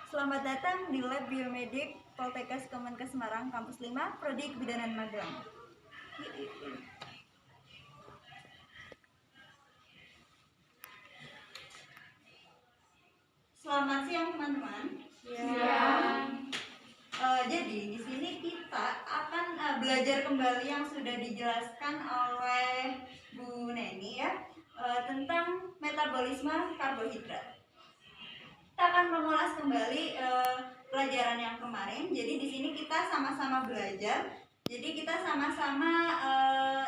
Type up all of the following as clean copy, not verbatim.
Selamat datang di Lab Biomedik Poltekkes Kemenkes Semarang, Kampus 5, Prodi Kebidanan Magelang. Selamat siang teman-teman. Siang. Jadi di sini kita akan belajar kembali yang sudah dijelaskan oleh Bu Neni ya, tentang metabolisme karbohidrat. Kita akan mengulas kembali pelajaran yang kemarin. Jadi di sini kita sama-sama belajar. Jadi kita sama-sama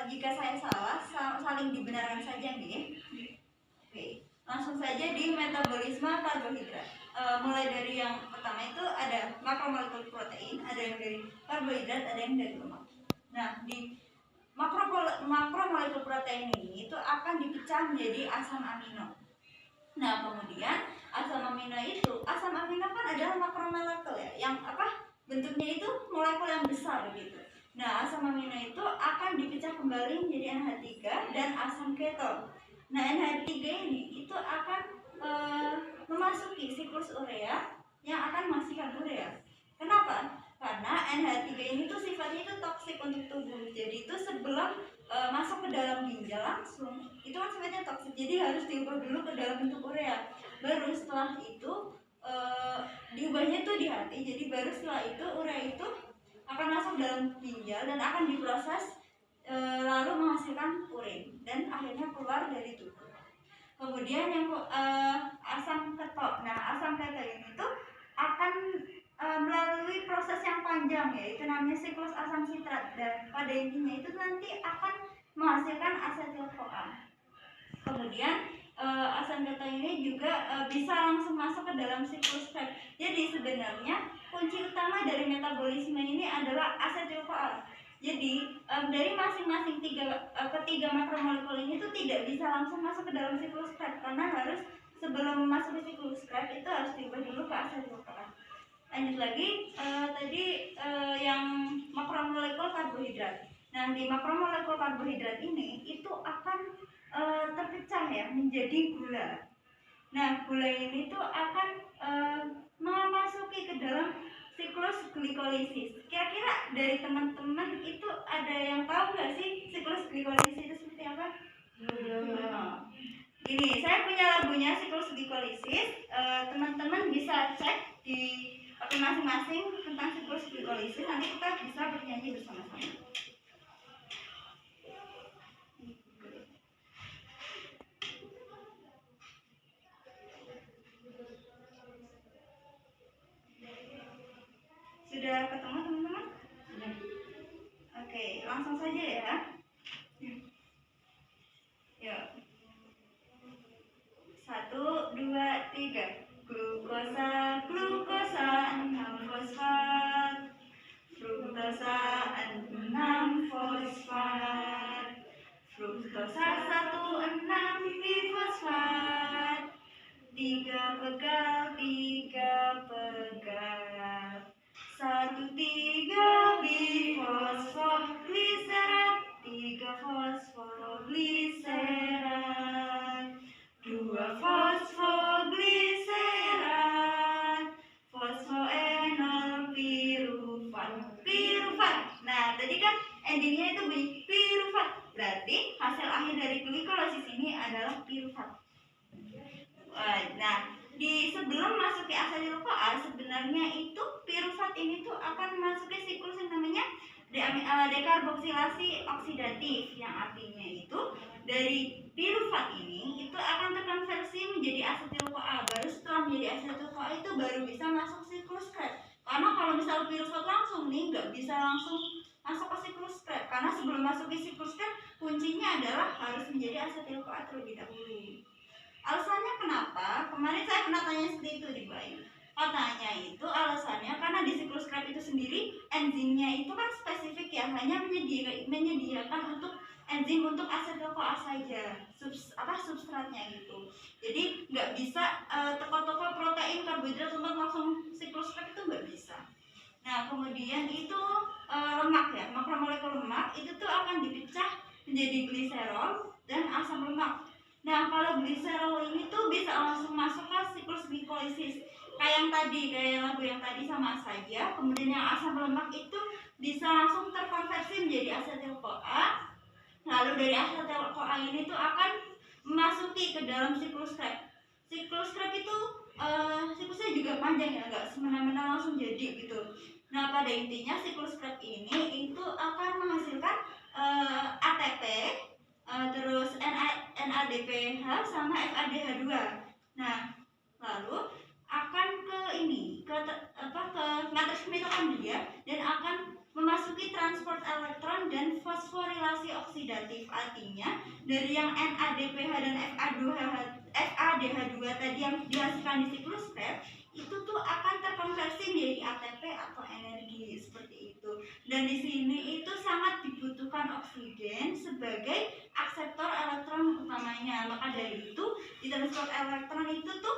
jika saya salah saling dibenarkan saja nih. Oke, langsung saja di metabolisme karbohidrat. Mulai dari yang pertama itu ada makromolekul protein, ada yang dari karbohidrat, ada yang dari lemak. Nah, di makromolekul protein ini itu akan dipecah menjadi asam amino. Nah, kemudian asam amino kan adalah makromolekul ya, yang bentuknya itu molekul yang besar gitu. Nah, asam amino itu akan dipecah kembali menjadi NH3 dan asam keton. Nah, NH3 ini itu akan memasuki siklus urea yang akan menghasilkan urea. Kenapa? Karena NH3 ini tuh sifatnya itu toksik untuk tubuh. Jadi itu sebelum masuk ke dalam ginjal langsung, itu kan sifatnya toksik. Jadi harus diubah dulu ke dalam bentuk urea. Baru setelah itu diubahnya tuh di hati. Jadi baru setelah itu urea itu akan masuk dalam ginjal dan akan diproses lalu menghasilkan urin dan akhirnya keluar dari tubuh. Kemudian yang asam keton. Nah, asam keton ini tuh akan melalui proses yang panjang ya, itu namanya siklus asam sitrat, dan pada intinya itu nanti akan menghasilkan asetil-CoA. Kemudian asam keton ini juga bisa langsung masuk ke dalam siklus Krebs. Jadi sebenarnya kunci utama dari metabolisme ini adalah asetil-CoA. Jadi dari masing-masing ketiga makromolekul ini tuh tidak bisa langsung masuk ke dalam siklus Krebs, karena harus sebelum masuk ke siklus Krebs itu harus diubah dulu ke asetil-CoA. Lanjut lagi tadi yang makromolekul karbohidrat. Nah, di makromolekul karbohidrat ini itu akan terpecah ya menjadi gula. Nah, gula ini tuh akan memasuki ke dalam siklus glikolisis. Kira-kira dari teman-teman itu ada yang tahu nggak sih siklus glikolisis itu seperti apa? Ini saya punya lagunya siklus glikolisis. Teman-teman bisa cek di masing-masing tentang siklus glikolisis. Nanti kita bisa bernyanyi bersama-sama. Sudah ketemu teman-teman? Oke, langsung saja ya. Yuk. 1, 2, 3. Glukosa, 6 fosfat. Fruktosa 6 fosfat. Fruktosa 1, 6 bifosfat. 3 pegal, 1, 3 bifosfogliserat. 3 fosfogliserat. 2 fosfogliserat. Fosfoenol pirufat. Nah, tadi kan endingnya itu bunyi pirufat. Berarti hasil akhir dari glikolosis ini adalah pirufat. Nah, di sebelum masuk ke asetil-CoA sebenarnya itu pirufat ini tuh akan masuki siklus yang namanya dekarboksilasi oksidatif, yang artinya itu dari pirufat ini itu akan terkonversi menjadi asetil-CoA. Baru setelah menjadi asetil-CoA itu baru bisa masuk siklus Krebs. Karena kalau misal pirufat langsung nih nggak bisa langsung masuk ke siklus Krebs, karena sebelum masuk ke siklus Krebs kuncinya adalah harus menjadi asetil-CoA terlebih dahulu. Alasannya kenapa? Kemarin saya pernah tanya seperti itu di Bayu. Katanya itu alasannya karena di siklus Krebs itu sendiri enzimnya itu kan spesifik ya, hanya menyediakan untuk enzim untuk asetil-CoA saja, substratnya gitu. Jadi nggak bisa toko-toko protein karbohidrat untuk langsung siklus Krebs itu nggak bisa. Nah, kemudian itu lemak ya, makromolekul lemak itu tuh akan dipecah menjadi gliserol dan asam lemak. Nah, kalau gliserol ini tuh bisa langsung masuk ke siklus glikolisis. kayak yang tadi, kayak lagu yang tadi sama saja. Kemudian yang asam lemak itu bisa langsung terkonversi menjadi asetil-CoA. Lalu dari asetil-CoA ini tuh akan memasuki ke dalam siklus Krebs. Siklus Krebs itu siklusnya juga panjang ya, nggak semena-mena langsung jadi gitu. Nah, pada intinya siklus Krebs ini itu akan menghasilkan ATP, terus NADPH sama FADH2. Nah, lalu akan ke ini, ke matriks mitokondria dan akan memasuki transport elektron dan fosforilasi oksidatif. Artinya dari yang NADPH dan FADH2 tadi yang dihasilkan di siklus Krebs itu tuh akan terkonversi menjadi ATP atau energi seperti itu. Dan di sini itu sangat dibutuhkan oksigen sebagai akseptor elektron utamanya. Maka dari itu di transport elektron itu tuh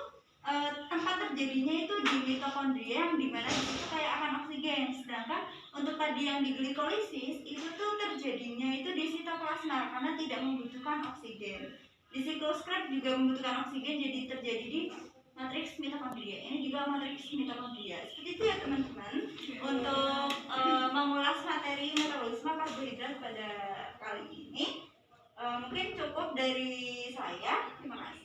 tempat terjadinya itu di mitokondria yang dimana itu kayak akan oksigen. Sedangkan untuk tadi yang di glikolisis itu tuh terjadinya itu di sitoplasma karena tidak membutuhkan oksigen. Di siklus Krebs juga membutuhkan oksigen, jadi terjadi di matriks mitokondria. Ini juga matriks mitokondria. Seperti itu ya teman-teman. Untuk mengulas materi metabolisme karbohidrat pada kali ini mungkin cukup dari saya. Terima kasih.